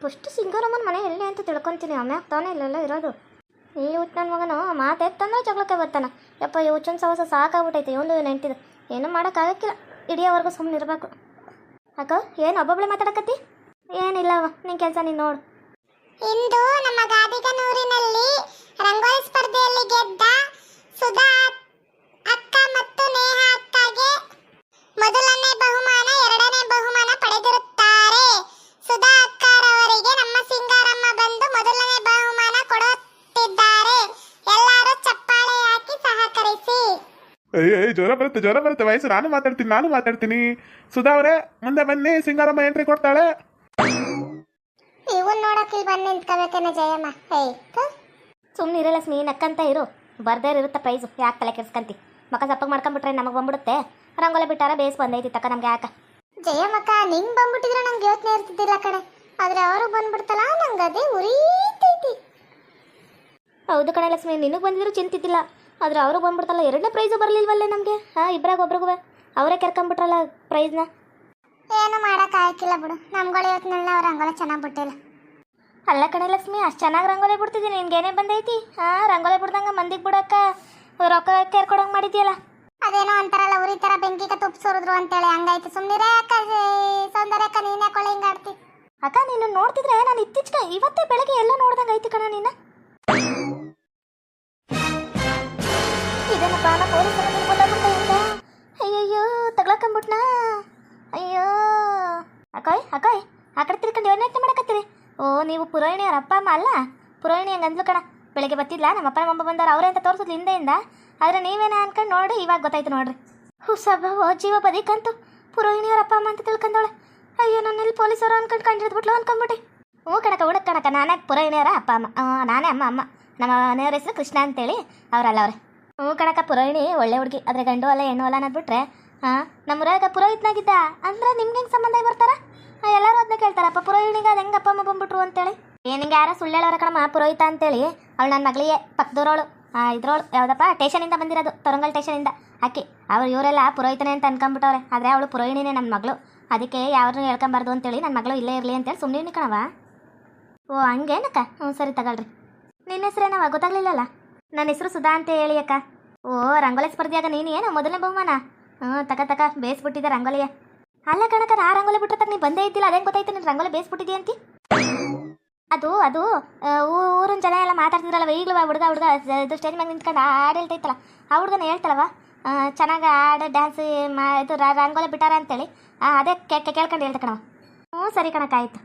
First ಸಿಂಗಾರಮ್ಮನ ಮನೆ ಎಲ್ಲಿ ಅಂತ ತಿಳ್ಕೊತೀನಿ. ಆಮ್ಯಾಗ ತಾನೇ ಇಲ್ಲೆಲ್ಲ ಇರೋದು. ಈ ಹುಟ್ಟು ನನ್ನ ಮಗನು ಮಾತಾಡ್ತಾನೋ ಜಗಳಕ್ಕೆ ಬರ್ತಾನ. ಯಪ್ಪ ಯೋಚನೆ ಸವಸ ಸಾಕಾಗ್ಬಿಟ್ಟೈತೆ ಇವನು ನೆಂಟಿದ್ದು. ಏನೂ ಮಾಡೋಕ್ಕಾಗಕ್ಕಿಲ್ಲ, ಇಡಿಯೋವರೆಗೂ ಸುಮ್ಮನೆ ಇರಬೇಕು. ಅಕ್ಕ ಏನು ಒಬ್ಬೊಬ್ಬಳೆ ಮಾತಾಡಕತ್ತಿ? ಏನಿಲ್ಲವ, ನಿನ್ನ ಕೆಲಸ ನೀನು ನೋಡು. ಇಂದು ನಮ್ಮ ಗಾದಿಗನೂರಿನಲ್ಲಿ ರಂಗೋಲಿ ಸ್ಪರ್ಧೆಯಲ್ಲಿ ಗೆದ್ದ ಸುಧಾ ಅಕ್ಕ ಮತ್ತು ನೇಹ ಅಕ್ಕಗೆ ಮೊದಲನೇ ಬಹುಮಾನ, ಎರಡನೇ ಬಹುಮಾನ ಪಡೆದಿರುತ್ತಾರೆ. ಸುಧಾ ಅಕ್ಕರವರಿಗೆ ನಮ್ಮ ಸಿಂಗಾರಮ್ಮ ಬಂದು ಮೊದಲನೇ ಬಹುಮಾನ ಕೊಡುತ್ತಿದ್ದಾರೆ. ಎಲ್ಲರೂ ಚಪ್ಪಾಳೆ ಹಾಕಿ ಸಹಕರಿಸಿ. ಜ್ವರ ಬರುತ್ತೆ ವಯಸ್ಸು. ನಾನು ಮಾತಾಡ್ತೀನಿ. ಸುಧಾ ಅವರೇ ಮುಂದೆ ಬನ್ನಿ, ಸಿಂಗಾರಮ್ಮ ಎಂಟ್ರಿ ಕೊಡ್ತಾಳೆ. ಇವನ್ ನೋಡಕ್ ಇಲ್ಲಿ ಬಂದು ನಿಂತ್ಕೋಬೇಕೇನ ಜಯಮ್ಮ? ಸುಮ್ಮನೆ ಇರಲ್ಲ ಸ್ಮೀ, ನಕ್ಕಂತ ಇರು. ಬರ್ದೇ ಇರುತ್ತೆ ಪ್ರೈಸು, ಯಾಕೆ ತಲೆ ಕೆಡ್ಸ್ಕಂತಿ? ಮಕ್ಕ ಸಪ್ಪಗೆ ಮಾಡ್ಕೊಂಡ್ಬಿಟ್ರೆ ನಮಗೆ ಬಂದ್ಬಿಡುತ್ತೆ. ರಂಗೋಲೆ ಬಿಟ್ಟಾರ ಬೇಸ್ ಬಂದೈತಿ ತಕ್ಕ ನಮ್ಗೆ ಯಾಕೆ? ಜಯಮ್ಮಕ್ಕ ನಿಂಗೆ ಬಂದ್ಬಿಟ್ಟಿದ್ರೆ ನಂಗೆ ಯೋಚನೆ ಇರ್ತಿದ್ದಿಲ್ಲ ಕಣೆ, ಆದ್ರೆ ಅವ್ರಿಗೆ ಬಂದ್ಬಿಡ್ತಲ್ಲ ನಂಗೆ ಅದೇ ಉರಿತೈತಿ. ಹೌದು ಕಣೆ ಲಕ್ಷ್ಮಿ, ನಿನಗೆ ಬಂದಿದ್ರು ಚಿಂತಿದ್ದಿಲ್ಲ, ಆದ್ರೆ ಅವ್ರಿಗೆ ಬಂದ್ಬಿಡ್ತಲ್ಲ. ಎರಡನೇ ಪ್ರೈಸು ಬರಲಿಲ್ವಲ್ಲೇ ನಮಗೆ? ಇಬ್ಬರಾಗ ಒಬ್ರಿಗೂ ಅವರೇ ಕೆರ್ಕೊಂಡ್ಬಿಟ್ರಲ್ಲ ಪ್ರೈಸ್ನ. ಏನು ಮಾಡೋಕ್ಕಾಗಿಲ್ಲ ಬಿಡು, ನಮ್ಗಳು ಇವತ್ತಿನೆಲ್ಲ ಅವ್ರು ರಂಗೋಲಿ ಚೆನ್ನಾಗಿ ಬಿಟ್ಟಿಲ್ಲ. ಅಲ್ಲ ಕಣೆ ಲಕ್ಷ್ಮಿ, ಅಷ್ಟು ಚೆನ್ನಾಗಿ ರಂಗೋಲಿ ಬಿಡ್ತಿದ್ದೀನಿ, ನಿನ್ಗೇನೇ ಬಂದೈತಿ? ರಂಗೋಲಿ ಬಿಡ್ದಂಗೆ ಮಂದಿಗೆ ಬಿಡೋಕ್ಕ ರೊಕ್ಕ ಕೇರ್ಕೊಡಂಗೆ ಮಾಡಿದ್ಯಲ್ಲ. ಅದೇನೋ ಅಂತಾರಲ್ಲ ಉರಿ ಥರ ಬೆಂಕಿಗೆ ತುಪ್ಪ ಸುರಿದ್ರು ಅಂತೇಳಿ, ಹಂಗಾಯ್ತು. ಸುಮ್ಮನಿರೇ ಅಕ್ಕ, ಸೌಂದರ್ಯಕ್ಕ ನೀನೇ ಕೊಳೆ ಹಿಂಗಾಡ್ತಿ. ಅಕ್ಕ ನೀನು ನೋಡ್ತಿದ್ರೆ ನಾನು ಇತ್ತೀಚೆಗೆ ಇವತ್ತೇ ಬೆಳಗ್ಗೆ ಎಲ್ಲ ನೋಡ್ದಂಗೆ ಐತಿ ಕಣ ನೀನು. ಇದೇನಪ್ಪ ನಾ ಪೊಲೀಸ್ ಗೊತ್ತಾಗ್ಬಿಟ್ಟ. ಅಯ್ಯಯ್ಯೋ ತಗ್ಲಾಕೊಂಬಿಟ್ನಾ. ಅಯ್ಯೋ ಅಕ್ಕಾಯ್ ಆ ಕಡೆ ತಿರ್ಕೊಂಡು ಯೋಚನೆ ಮಾಡಕತ್ತೀರಿ? ಓ ನೀವು ಪುರೋಹಿಣಿ ಅವ್ರ ಅಪ್ಪ ಅಮ್ಮ ಅಲ್ಲ? ಪುರೋಹಿಣಿ ಹಂಗೆ ಅಂದ್ಲು ಕಣ. ಬೆಳಗ್ಗೆ ಬರ್ತಿದ್ಲ ನಮ್ಮ ಅಪ್ಪ ಅಮ್ಮ ಬಂದವ್ರು ಅವರೇ ಅಂತ ತೋರಿಸಿದ್ಲು ಹಿಂದೆಯಿಂದ. ಆದರೆ ನೀವೇನ ಅನ್ಕೊಂಡು ನೋಡಿ ಇವಾಗ ಗೊತ್ತಾಯ್ತು ನೋಡ್ರಿ. ಹುಸಬ ಓ ಜೀವ ಬದಿಕಂತು ಪುರೋಹಿಣಿ ಅವ್ರ ಅಪ್ಪ ಅಮ್ಮ ಅಂತ ತಿಳ್ಕೊಂಡವಳೆ. ಅಯ್ಯೋ ನನ್ನೆಲ್ಲಿ ಪೊಲೀಸರು ಅನ್ಕೊಂಡು ಕಂಡಿಡ್ಬಿಟ್ಲು ಅನ್ಕೊಂಡ್ಬಿಟ್ಟೆ. ಹ್ಞೂ ಕಣಕ ಹುಡುಕ್ ಕಣಕ, ನಾನೇ ಪುರೋಹಿಣಿಯವರ ಅಪ್ಪ ಅಮ್ಮ. ನಾನೇ ಅಮ್ಮ ನಮ್ಮ ಮನೆಯವ್ರ ಹೆಸರು ಕೃಷ್ಣ ಅಂತೇಳಿ, ಅವರಲ್ಲ ಅವ್ರೆ. ಹ್ಞೂ ಕಣಕ, ಪುರೋಹಿಣಿ ಒಳ್ಳೆ ಹುಡುಗಿ, ಆದರೆ ಗಂಡು ಅಲ್ಲ ಹೆಣ್ಣು ಅಲ್ಲ ಅನ್ನೋದ್ಬಿಟ್ರೆ ನಮ್ಮೂರಾಗ ಪುರೋಹಿತನಾಗಿದ್ದ ಅಂದ್ರೆ ನಿಮ್ಗೆ ಹೆಂಗೆ ಸಂಬಂಧ ಬರ್ತಾರ? ಎಲ್ಲರೂ ಅದನ್ನ ಕೇಳ್ತಾರಪ್ಪ, ಪುರೋಹಿಣಿಗೆ ಅದು ಹೆಂಗೆ ಅಪ್ಪ ಅಮ್ಮ ಬಂದ್ಬಿಟ್ರು ಅಂತೇಳಿ. ನಿಂಗೆ ಯಾರೋ ಸುಳ್ಳು ಹೇಳೋರ ಕಣಮ್ಮ ಪುರೋಹಿತ ಅಂತೇಳಿ. ಅವಳು ನನ್ನ ಮಗಳಿಗೆ ಪಕ್ಕದೂರೋಳು, ಇದ್ರೋಳು ಯಾವುದಪ್ಪ ಟೇಷನಿಂದ ಬಂದಿರೋದು, ತೊರಂಗಲ್ ಟೇಷನಿಂದ. ಆಕೆ ಇವರೆಲ್ಲ ಪುರೋಹಿತನೇ ಅಂತ ಅನ್ಕೊಂಡ್ಬಿಟ್ಟವ್ರೆ, ಆದರೆ ಅವಳು ಪುರೋಹಿಣಿನೇ ನನ್ನ ಮಗಳು. ಅದಕ್ಕೆ ಯಾರನ್ನೂ ಹೇಳ್ಕೊಂಬಾರ್ದು ಅಂತೇಳಿ ನನ್ನ ಮಗಳು ಇಲ್ಲೇ ಇರಲಿ ಅಂತೇಳಿ ಸುಮ್ಮನೆ ಕಣವ. ಓ ಹಂಗೇನಕ್ಕ? ಹ್ಞೂ ಸರಿ ತಗೊಳ್ರಿ. ನಿನ್ನ ಹೆಸರೇನವ ಗೊತ್ತಾಗ್ಲಿಲ್ಲಲ್ಲ? ನನ್ನ ಹೆಸರು ಸುಧಾ ಅಂತ ಹೇಳಿ ಅಕ್ಕ. ಓ ರಂಗೋಲಿ ಸ್ಪರ್ಧೆಯಾಗ ನೀನು ಏನು ಮೊದಲನೇ ಬಹುಮಾನ? ತಕ ಬೇಯಿಸ್ಬಿಟ್ಟಿದ್ದೆ ರಂಗೋಲಿಯ. ಅಲ್ಲ ಕಣಕ, ನಾ ರಂಗೋಲಿ ಬಿಟ್ಟರೆ ತಕ್ಕ ನೀ ಬಂದೇ ಇದ್ದಿಲ್ಲ, ಅದೇನು ಗೊತ್ತಾಯ್ತು ನೀನು ರಂಗೋಲಿ ಬೇಯಿಸ್ಬಿಟ್ಟಿದ್ದಿ ಅಂತಿ? ಅದು ಊರಿನ ಜನ ಎಲ್ಲ ಮಾತಾಡ್ತಿದ್ರಲ್ವ, ಈಗಲೂ ಹುಡುಗ ಇದು ಸ್ಟೇಜ್ ಮ್ಯಾಗ ನಿಂತ್ಕೊಂಡು ಹಾಡು ಹೇಳ್ತೈತಲ್ಲ, ಆ ಹುಡುಗನ ಹೇಳ್ತಳವ ಚೆನ್ನಾಗಿ ಹಾಡು ಡ್ಯಾನ್ಸ್ ಇದು ರಂಗೋಲಿ ಬಿಟ್ಟಾರ ಅಂತೇಳಿ. ಅದೇ ಕೇಳ್ಕೊಂಡು ಹೇಳ್ತೆ ಕಣವ. ಹ್ಞೂ ಸರಿ ಕಣಕ ಆಯಿತು.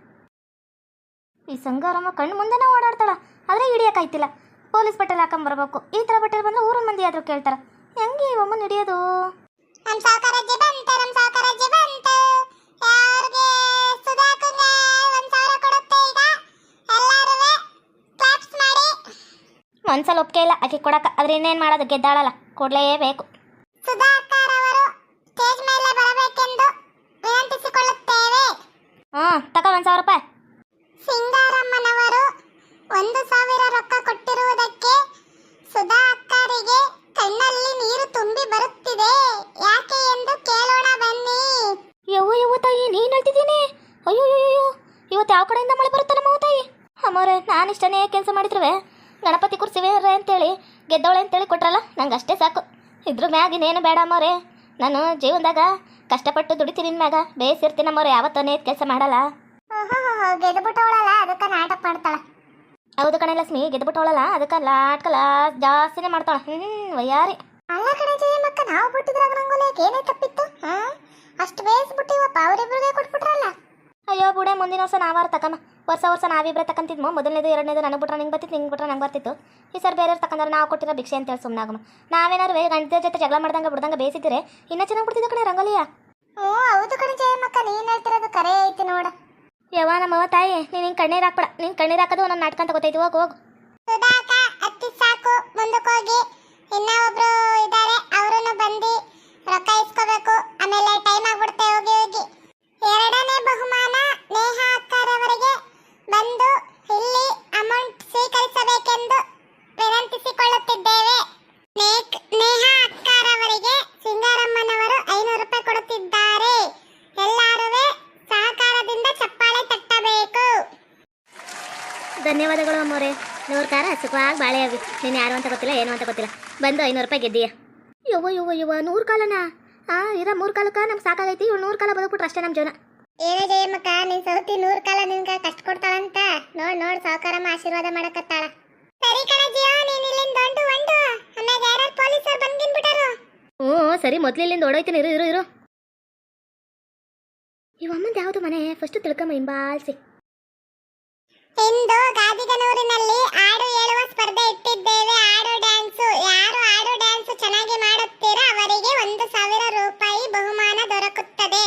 ಈ ಸಂಗಾರಮ್ಮ ಕಣ್ಣು ಮುಂದೆನೇ ಓಡಾಡ್ತಾಳ, ಆದರೆ ಹಿಡಿಯೋಕ್ಕಾಯ್ತಿಲ್ಲ. ಪೊಲೀಸ್ ಬಟ್ಟೆಲಿ ಹಾಕೊಂಬರ್ಬೇಕು. ಈ ಥರ ಬಟ್ಟೆಲಿ ಬಂದರೆ ಊರಿನ ಮಂದಿ ಆದರೂ ಕೇಳ್ತಾರೆ, ಹೆಂಗೆ ಈ ಒಮ್ಮನ ಹಿಡಿಯೋದು? ನಮ್ಮ ಸಾವುಕಾರಜ್ಜಿ ಬಂತು. ಯಾರಿಗೆ ಸುಧಾಕಂಗೆ 1,000 ಕೊಡುತ್ತೆ. ಈಗ ಎಲ್ಲರೂ ಕ್ಲಾಪ್ಸ್ ಮಾಡಿ. ಒಂದ್ಸಲ ಒಪ್ಪಿಗೆ ಇಲ್ಲ ಆಕೆ ಕೊಡಕ್ಕೆ, ಆದ್ರೆ ಇನ್ನೇನು ಮಾಡೋದು, ಗೆದ್ದಾಳಲ್ಲ, ಕೊಡಲೇಬೇಕು. ಸುಧಾ ಅಕ್ಕರವರು ಸ್ಟೇಜ್ ಮೇಲೆ ಬರಬೇಕೆಂದು ವಿನಂತಿಸಿಕೊಳ್ಳುತ್ತೇವೆ. ತಕ 1,000 ರೂಪಾಯಿ. ಸಿಂಗಾರಮ್ಮನವರು 1,000 ರೊಕ್ಕ ಕೊಟ್ಟಿರುವುದಕ್ಕೆ ಸುಧಾ ಅಕ್ಕರಿಗೆ ಕಣ್ಣಲ್ಲಿ ನೀರು ತುಂಬಿ ಬರುತ್ತಿದೆ. ಯಾಕೆ ಎಂದು ಕೇಳೋಣ ಬನ್ನಿ. ಯವ್ವ ತಾಯಿ, ನೀನು ಹೇಳ್ತಿದ್ದೀನಿ? ಅಯ್ಯೋ ಇವತ್ತು ಯಾವ ಕಡೆಯಿಂದ ಮಳೆ ಬರುತ್ತೆ ನಮ್ಮ ತಾಯಿ? ಅಮ್ಮವ್ರೆ, ನಾನು ಇಷ್ಟನೇ ಕೆಲಸ ಮಾಡಿದ್ರುವೆ ಗಣಪತಿ ಕುರ್ಸಿವೆ ಅಂತೇಳಿ ಗೆದ್ದವಳೆ ಅಂತೇಳಿ ಕೊಟ್ರಲ್ಲ, ನಂಗೆ ಅಷ್ಟೇ ಸಾಕು. ಇದ್ರ ಮ್ಯಾಗ ಇನ್ನೇನು ಬೇಡ ಅಮ್ಮವ್ರೆ. ನಾನು ಜೀವನದಾಗ ಕಷ್ಟಪಟ್ಟು ದುಡಿತೀನಿ ಮ್ಯಾಗ ಬೇಯಿಸಿರ್ತೀನಿ ಅಮ್ಮವ್ರೆ, ಯಾವತ್ತನೇ ಕೆಲಸ ಮಾಡಲ್ಲ. ಗೆದ್ದುಬಿಟ್ಟವಳಲ್ಲ, ಅದಕ್ಕೆ ನಾಟಕ ಮಾಡ್ತಾಳೆ. ಹೌದು ಕಣೆ ಲಕ್ಷ್ಮಿ, ಗೆದ್ದುಬಿಟ್ಟವಳಲ್ಲ, ಅದಕ್ಕೆ ನಾಟಕ ಜಾಸ್ತಿನೇ ಮಾಡ್ತಾಳೆ. ವಯ್ಯಾರಿ. ಅಲ್ಲ ಕಣೆ ಜಯಮ್ಮಕ್ಕ, ನಾವು ಬಿಟ್ಟಿದ್ರಾಗ ರಂಗೋಲಿಯಾಗ ಏನೇ ತಪ್ಪಿತ್ತು? ಅಷ್ಟು ಬೇಯಿಸ್ಬಿಟ್ಟಿವಪ್ಪ, ಅವರಿಬ್ಬರಿಗೆ ಕೊಟ್ಬಿಟ್ರಲ್ಲ. ಅಯ್ಯೋ ಬುಡೆ, ಮುಂದಿನ ವರ್ಷ ನಾವಾರು ತಕಮ್ಮ. ವರ್ಷ ನಾವಿಬ್ಬರೇ ತಕೊಂತಿದ್ಮೋ. ಮೊದಲನೇದು ಎರಡನೇದು ನನಗೆ ಬಿಟ್ರೆ ನಿಂಗೆ ಬರ್ತಿತ್ತು, ನಿಂಗೆ ಬಿಟ್ರೆ ನಂಗೆ ಬರ್ತಿತ್ತು. ಈ ಸರ್ ಬೇರೆಯವ್ರು ತಕೊಂಡ್ರೆ ನಾವು ಕೊಟ್ಟಿರೋ ಭಿಕ್ಷೆ ಅಂತೇಳಿ ಸುಮ್ಮನಾಗಮ್ಮ. ನಾವೇನಾರು ಗಂಟೆ ಜೊತೆ ಜಗಳ ಬಿಡ್ದಂಗೆ ಬೇಯಿಸಿದ್ರೆ ಇನ್ನೂ ಚೆನ್ನಾಗಿ ಬಿಡ್ತಿದ್ದ ಕಣೆ ರಂಗೋಲಿಯ. ಹ್ಞೂ ಹೌದು ಕಣೆ ಜಯಮ್ಮಕ್ಕ, ನೀನು ಹೇಳ್ತಿರೋದು ಕರೆ ಐತಿ ನೋಡ. ಯವ್ವ ನಮ್ಮವ್ವ ತಾಯಿ, ನೀನು ಹಿಂಗೆ ಕಣ್ಣೀರು ಹಾಕ್ಬೇಡ. ನೀನು ಕಣ್ಣೀರು ಹಾಕೋದು ನನ್ನ ನಾಟಕ ಅಂತ ಗೊತ್ತೈತಿ. ಹೋಗು ಸುಧಾಕ ಅತ್ತಿ ಸಾಕು, ಮುಂದಕ್ಕೆ ಹೋಗಿ. ಇನ್ನೂ ಒಬ್ರು ಇದ್ದಾರೆ, ಅವರನ್ನು ಬಂದು ರೊಕ್ಕ ಇಸ್ಕೋಬೇಕು, ಆಮೇಲೆ ಟೈಮ್ ಆಗ್ಬಿಡುತ್ತೆ. ಹೋಗಿ. ಎರಡನೇ ಬಹುಮಾನ ನೇಹ ಅಕ್ಕರವರಿಗೆ ಬಂದು ಇಲ್ಲಿ ಅಮೌಂಟ್ ಸ್ವೀಕರಿಸಬೇಕೆಂದು ವಿನಂತಿಸಿಕೊಳ್ಳುತ್ತಿದ್ದೇವೆ. ನೇಹ ಅಕ್ಕರವರಿಗೆ ಸಿಂಗಾರಮ್ಮನವರು 500 ರೂಪಾಯಿ ಕೊಡುತ್ತಿದ್ದಾರೆ. ಎಲ್ಲರೂ ಸಹಕಾರದಿಂದ ಚಪ್ಪಾಳೆ ತಟ್ಟಬೇಕು. ಧನ್ಯವಾದಗಳು ಅಮ್ಮೋರೆ. 100 ಕಾರ ಸುಖವಾಗಿ ಬಾಳೆ ಆಗಿ. ನೀನು ಯಾರು ಅಂತ ಗೊತ್ತಿಲ್ಲ, ಏನು ಅಂತ ಗೊತ್ತಿಲ್ಲ. ಬಂದು 500 ರೂಪಾಯಿ ಗೆದ್ದೀಯ. ಯವ್ವ 100 ಕಾಲನಾ? ಇರೋ 3 ಕಾಲಕ್ಕೆ ನಮ್ಗೆ ಸಾಕಾಗೈತಿ. ಇವ್ರು 100 ಕಾಲ ಬದುಕ್ಬಿಟ್ರೆ ಅಷ್ಟೇ ನಮ್ಮ ಜೀವನ. ಏನೋ ಜಯಮ್ಮಕ್ಕ, ನಿನ್ ಸೌತಿ 100 ಕಾಲ ನಿನ್ಗ ಕಷ್ಟ ಕೊಡ್ತಾಳಂತ ನೋಡ್ ಸಾವುಕಾರಮ್ಮ ಆಶೀರ್ವಾದ ಮಾಡಕತ್ತಾಳ. ಸರಿ ಕಣ ಜಿಯೋ, ನೀನ್ ಇಲ್ಲಿಂದ ಹೊಂಟು ಆಮ್ಯಾಗ ಯಾರು ಪೊಲೀಸರು ಬಂದ್ಬಿಟ್ಟಾರು. ಹ್ಞೂ ಸರಿ, ಮೊದ್ಲು ಇಲ್ಲಿಂದ ಓಡೋಯ್ತೀನಿ. ಇರು ಇವಮ್ಮಂದು ಯಾವುದು ಮನೆ ಫಸ್ಟ್ ತಿಳ್ಕೊಂಬ ಹಿಂಬಾಲ್ಸಿ. ಇಂದು ಗಾದಿಗನೂರಿನಲ್ಲಿ ಆಡು ಹೇಳುವ ಸ್ಪರ್ಧೆ ಇಟ್ಟಿದ್ದೇವೆ. ಆಡು ಡ್ಯಾನ್ಸು. ಯಾರು ಆಡು ಡ್ಯಾನ್ಸು ಚೆನ್ನಾಗಿ ಮಾಡುತ್ತೀರಾ ಅವರಿಗೆ 1,000 ರೂಪಾಯಿ ಬಹುಮಾನ ದೊರಕುತ್ತದೆ.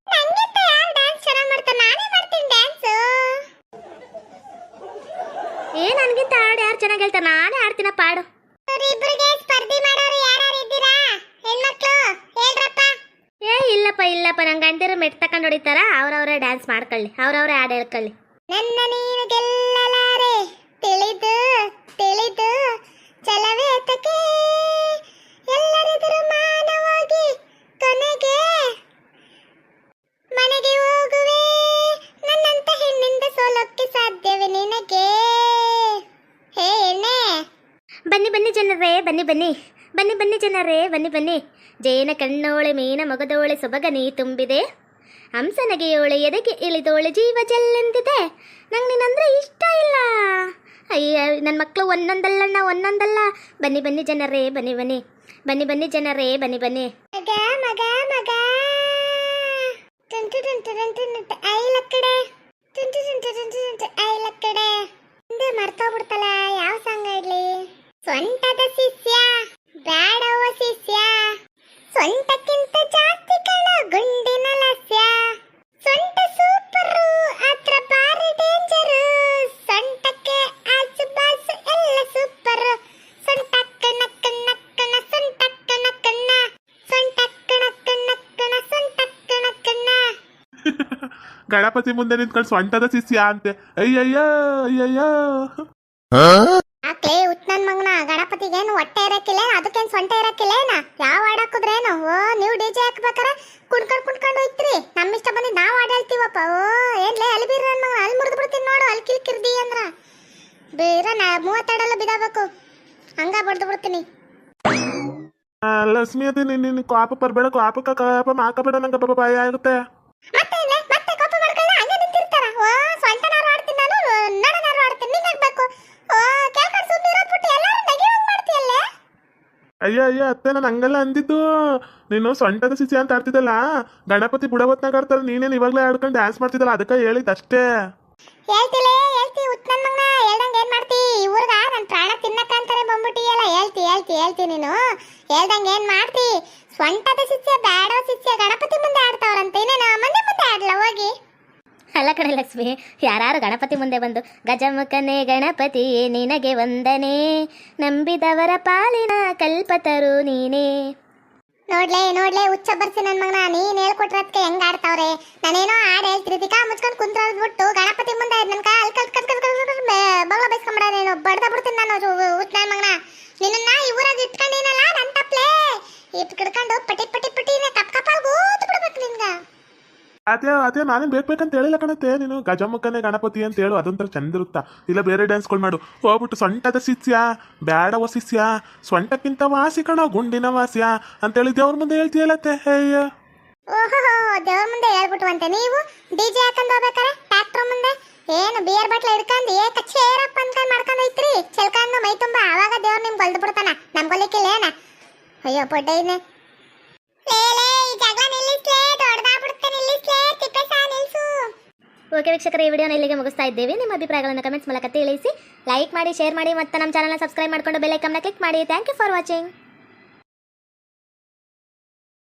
ನಂಗಿಂತ ಯಾರು ಡ್ಯಾನ್ಸ್ ಚೆನ್ನಾಗಿ ಮಾಡ್ತಾರೆ? ನಾನೇ ಮಾಡ್ತೀನಿ ಡ್ಯಾನ್ಸು. ನನಗಿಂತ ಹಾಡು ಯಾರು ಚೆನ್ನಾಗಿ ಹೇಳ್ತಾರೆ? ನಾನೇ ಆಡ್ತೀನಪ್ಪ ಹಾಡು. ಇಬ್ಬರಿಗೆ ಸ್ಪರ್ಧೆ ಮಾಡೋರು ಯಾರು ಇದ್ದೀರಾ ಹೆಣ್ಮಕ್ಳು? ಹೇಳ್ರಪ್ಪ. ಇಲ್ಲಪ್ಪ ನಂಗೆ ಗಂಡಿರು ಮೆಟ್ ತಕೊಂಡು ಹೊಡಿತಾರ. ಅವ್ರವ್ರೇ ಡ್ಯಾನ್ಸ್ ಮಾಡ್ಕೊಳ್ಳಿ, ಅವ್ರವ್ರೇ ಹಾಡು ಹೇಳ್ಕೊಳ್ಳಿ. ನನ್ನ ನೀನು ಗೆಲ್ಲಲಾರೆ ತಿಳಿದು ಚಲವೇ ತಕೆ ಎಲ್ಲರಿದರು ಮಾನವಾಗಿ ಕೊನೆಗೆ ಮನೆಗೆ ಹೋಗುವೆ. ನನ್ನಂತ ಹೆಣ್ಣಿಂದ ಸೋಲೋಕ್ಕೆ ಸಾಧ್ಯವೇ ನಿನಗೆ? ಹೇ ಎಣ್ಣೆ, ಬನ್ನಿ ಜನರೇ, ಬನ್ನಿ ಜನರೇ, ಬನ್ನಿ. ಜೇನ ಕಣ್ಣೋಳೆ ಮೀನ ಮೊಗದೋಳೆ ಸೊಬಗ ನೀ ತುಂಬಿದೆ. ಹಂಸನಗೆಯೋಳೆ ಎದೆಗೆ ಇಳಿದೋಳೆ ಜೀವ ಜಲ್ಲೆಂದಿದೆ. ನಂಗೆ ನೀನಂದ್ರೆ ಇಷ್ಟ ಇಲ್ಲ. ಅಯ್ಯ ನನ್ನ ಮಕ್ಕಳು ಒಂದೊಂದಲ್ಲ. ಬನ್ನಿ ಜನರೇ, ಬನ್ನಿ ಜನರೇ, ಬನ್ನಿ. ಮಗ ಐ ಲಕ್ಕಡೆ ಹಿಂದೆ ಮರ್ತೋಗ್ಬಿಡ್ತಲ್ಲ. ಯಾವ ಸಾಂಗ್ ಇಡ್ಲಿ? ಸೊಂಟದ ಶಿಷ್ಯ ಬ್ಯಾಡವ ಶಿಷ್ಯ, ಸೊಂಟಕ್ಕಿಂತ ಜಾಸ್ತಿ ಕಣ ಗುಂಡಿನ ಲಸ್ಯ. ಸೊಂಟ ಸೂಪರು ಅತ್ರ ಬಾರಿ ಡೇಂಜರು. ಸೊಂಟಕ್ಕೆ ಆಜು ಬಾಜು ಎಲ್ಲ ಸೂಪರು. ಸೊಂಟಕ್ಕಣ ಕಣ್ಣ ಸೊಂಟಕ್ಕಣ ಕಣ್ಣ ಸೊಂಟಕ್ಕಣ ಕಣ್ಣ. ಗಣಪತಿ ಮುಂದೆ ನಿಂತ್ಕೊಂಡು ಸೊಂಟದ ಶಿಷ್ಯ ಅಂತೆ. ಅಯ್ಯಯ್ಯೋ. ಆಕ್ಲೆ ಉತ್ನನ್ ಮಗನ, ಗಣಪತಿಗೇನು ಹೊಟ್ಟೆ ಇರಕ್ಕಿಲ್ಲ, ಅದಕ್ಕೇನು ಸೊಂಟ ಇರಕ್ಕಿಲ್ಲೇನ? ಯಾವ ಹಾಡಾಕುದ್ರೇನು? ಓ ನೀವು ಡಿಜೆ ಹಾಕ್ಬೇಕಾರ ಕುಣ್ಕೊಂಡು ಹೋಯ್ತ್ರಿ. ನಮ್ಮಿಷ್ಟ ಬಂದಿದ್ದು ನಾವು ಹಾಡು ಹೇಳ್ತೀವಪ್ಪ. ಓ ಏನ್ಲೇ ಅಲ್ಲಿ ಬೀರ ನನ್ನ ಮಗನ, ಅಲ್ಲಿ ಮುರಿದು ಬಿಡ್ತೀನಿ ನೋಡು. ಅಲ್ಲಿ ಕಿರ್ದಿ ಅಂದ್ರ ಬೀರ 32 ಬಿಡಬೇಕು, ಹಂಗ ಬಡ್ದು ಬಿಡ್ತೀನಿ. ಲಕ್ಷ್ಮಿ ಅದೇ ನಿನ್ನ ಕಾಪ ಬರ್ಬೇಡ, ಕಾಪ ಮಾಕಬೇಡ, ನಂಗೆ ಪಾಪ ಭಯ ಆಗುತ್ತೆ. ಮತ್ತೆ ಕೋಪ ಮಾಡ್ಕೊಳ್ಳ ಹಂಗೆ ನಿಂತಿರ್ತಾರ. ಓ ಸೊಂಟನಾರು ಆಡ್ತೀನಿ ನಾನು, ನಡನಾರು ಆಡ್ತೀನಿ, ನೀನ್ ಹಾಕ್ಬೇಕು. ಓ ಕೇಳ್ಕೊಂಡು ಸುಮ್ಮನೆ ಇರೋದ್ಬಿಟ್ಟು ಎಲ್ಲರೂ ನೆಗೆವಂಗ್ ಮಾಡ್ತೀಯಲ್ಲೇ. ಅಯ್ಯ ಅತ್ತೆ, ನಾನು ಹಂಗೆಲ್ಲ ಅಂದಿದ್ದು. ನೀನು ಸೊಂಟದ ಶಿಷ್ಯ ಅಂತ ಆಡ್ತಿದ್ದಲ್ಲ, ಗಣಪತಿ ಬುಡವತ್ನಾಗ ಆಡ್ತಾರೆ, ನೀನೇನು ಇವಾಗಲೇ ಆಡ್ಕೊಂಡು ಡ್ಯಾನ್ಸ್ ಮಾಡ್ತಿದ್ದಲ್ಲ, ಅದಕ್ಕೆ ಹೇಳಿದ್ದಷ್ಟೇ. ಹೇಳ್ತಿ ಉತ್ನನ್ ಮಗನ, ಹೇಳ್ದಂಗೆ ಏನ್ ಮಾಡ್ತಿ? ಇವ್ರಗ ನನ್ ಪ್ರಾಣ ತಿನ್ನಕ್ಕಂತಾನೆ ಬಂದ್ಬಿಟ್ಟಿಯಲ್ಲ. ಹೇಳ್ತಿ ನೀನು ಹೇಳ್ದಂಗೆ ಏನ್ ಮಾಡ್ತಿ? ಸ್ವಂಟದ ಶಿಷ್ಯ ಬ್ಯಾಡೋ ಶಿಷ್ಯ ಗಣಪತಿ ಮುಂದೆ ಆಡ್ತಾವ್ರಂತ, ಇನ್ನೇನು ಮಂದಿ ಮುಂದೆ ಆಡ್ಲ ಹೋಗಿ? ಅಲ್ಲ ಕಣೆ ಲಕ್ಷ್ಮಿ, ಯಾರು ಗಣಪತಿ ಮುಂದೆ ಬಂದು ಗಜಮುಖನೇ ಗಣಪತಿ ನಿನಗೆ ವಂದನೆ, ನಂಬಿದವರ ಪಾಲಿನ ಕಲ್ಪತರು ನೀನೇ. ನೋಡ್ಲೆ ಹುಚ್ಚ ಬರ್ಸಿ ನನ್ ಮಗನ, ನೀನ್ ಹೇಳ್ಕೊಟ್ರದ್ಕೆ ಹೆಂಗ್ ಆಡ್ತಾವ್ರೆ? ನಾನೇನೋ ಹಾಡು ಹೇಳ್ತಿರ್ತಿಕ ಮುಚ್ಕೊಂಡ್ ಕುಂತ್ಬಿಟ್ಟು ಗಣಪತಿ ಮುಂದೆ ನನ್ ಕಾಲ್ ಬಗ್ಲ ಬೈಸ್ಕೊಂಬಿಡ, ನೀನು ಬಡ್ದ ಬಿಡ್ತೀನಿ ನಾನು. ಹುಚ್ಚ ನನ್ ಮಗನ, ನಿನ್ನ ಈ ಊರಾಗ ಇಟ್ಕೊಂಡಿನಲ್ಲ ನನ್ ತಪ್ಲೆ, ಇಟ್ಕಿಡ್ಕೊಂಡು ಪಟಿ ಕಪ್ಪಾಲ್ ಕೂತ್ ಬಿಡ್ಬೇಕು ನಿನ್ಗ. ಅದೇ ನಾನೇನು ಬೇಕಂತ ಹೇಳಿಲ್ಲ ಕಣತ್ತೆ. ನೀನು ಗಜಮುಖನೇ ಗಣಪತಿ ಅಂತ ಹೇಳು, ಅದೊಂಥರ ಚಂದ ಇರುತ್ತಾ. ಇಲ್ಲ ಬೇರೆ ಡ್ಯಾನ್ಸ್ಗಳು ಮಾಡು. ಹೋಗ್ಬಿಟ್ಟು ಸೊಂಟದ ಶಿಷ್ಯ ಬ್ಯಾಡವ ಶಿಷ್ಯ, ಸೊಂಟಕ್ಕಿಂತ ವಾಸಿ ಕಣ ಗುಂಡಿನ ವಾಸ್ಯ ಅಂತೇಳಿ ದೇವ್ರ ಮುಂದೆ ಹೇಳ್ತೀಯಲ್ಲತ್ತೆ. ಅಯ್ಯ ಓಹೋ, ದೇವ್ರ ಮುಂದೆ ಹೇಳ್ಬಿಟ್ವಂತೆ ನೀವು. ಡಿಜೆ ಹಾಕೊಂಡ್ ಹೋಗ್ಬೇಕಾರೆ ಟ್ಯಾಕ್ಟರ್ ಮುಂದೆ ಏನು ಬಿಯರ್ ಬಾಟ್ಲ ಹಿಡ್ಕೊಂಡು ಚೇರಪ್ಪ ಅನ್ಕೊಂಡ್ ಮಾಡ್ಕೊಂಡ್ ಹೋಯ್ತ್ರಿ ಚೆಲ್ಕೊಂಡು ಮೈ ತುಂಬ. ಅವಾಗ ದೇವ್ರ ನಿಮ್ಗೆ ಹೊಲ್ದು ಬಿಡ್ತಾನ, ನಮ್ ಗೊಲಿಕ್ಕಿಲ್ಲ ಏನ? ಅಯ್ಯೋ ಪೊಡ್ಡ ಇದೆ. ಓಕೆ ವೀಕ್ಷಕರೇ, ಈ ವಿಡಿಯೋನ ಇಲ್ಲಿಗೆ ಮುಗಿಸ್ತಾ ಇದ್ದೇವೆ. ನಿಮ್ಮ ಅಭಿಪ್ರಾಯಗಳನ್ನು ಕಮೆಂಟ್ಸ್ ಮೂಲಕ ತಿಳಿಸಿ, ಲೈಕ್ ಮಾಡಿ, ಶೇರ್ ಮಾಡಿ ಮತ್ತು ನಮ್ಮ ಚಾನಲ್ನ ಸಬ್ಸ್ಕ್ರೈಬ್ ಮಾಡಿಕೊಂಡು ಬೆಲ್ ಐಕಾನ್ನ ಕ್ಲಿಕ್ ಮಾಡಿ. Thank you for watching.